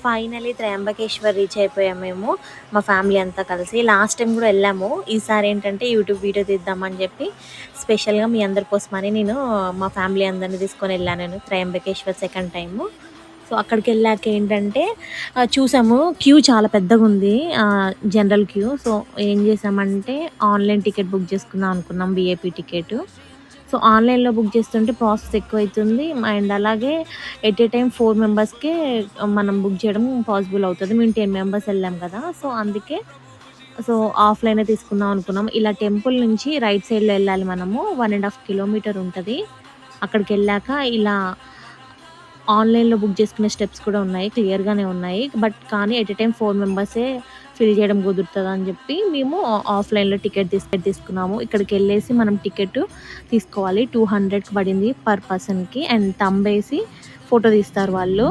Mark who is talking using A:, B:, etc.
A: Finally Trimbakeshwar reach అయిపోయాము మేము మా ఫ్యామిలీ అంతా కలిసి. లాస్ట్ టైం కూడా వెళ్ళాము. ఈసారి ఏంటంటే యూట్యూబ్ వీడియో తీద్దామని చెప్పి స్పెషల్గా మీ అందరి కోసమని నేను మా ఫ్యామిలీ అందరిని తీసుకొని వెళ్ళాను నేను త్రయంబకేశ్వర్ సెకండ్ టైము. సో అక్కడికి వెళ్ళాక ఏంటంటే చూసాము క్యూ చాలా పెద్దగా ఉంది, జనరల్ క్యూ. సో ఏం చేసామంటే ఆన్లైన్ టికెట్ బుక్ చేసుకుందాం అనుకున్నాం, విఐపి టికెట్. సో ఆన్లైన్లో బుక్ చేస్తుంటే ప్రాసెస్ ఎక్కువ అవుతుంది అండ్ అలాగే ఎట్ ఏ టైం 4 మెంబర్స్కే మనం బుక్ చేయడం పాసిబుల్ అవుతుంది. మేము 10 మెంబర్స్ వెళ్ళాం కదా, సో అందుకే ఆఫ్లైనే తీసుకుందాం అనుకున్నాం. ఇలా టెంపుల్ నుంచి రైట్ సైడ్లో వెళ్ళాలి మనము, 1.5 కిలోమీటర్ ఉంటుంది. అక్కడికి వెళ్ళాక ఇలా ఆన్లైన్లో బుక్ చేసుకునే స్టెప్స్ కూడా ఉన్నాయి, క్లియర్గానే ఉన్నాయి. బట్ కానీ ఎట్ ఏ టైం 4 మెంబర్సే ఫిల్ చేయడం కుదురుతుంది అని చెప్పి మేము ఆఫ్లైన్లో టికెట్ తీసుకున్నాము. ఇక్కడికి వెళ్ళేసి మనం టికెట్ తీసుకోవాలి, 200కి పడింది పర్ పర్సన్కి. అండ్ తంబేసి ఫోటో తీస్తారు వాళ్ళు.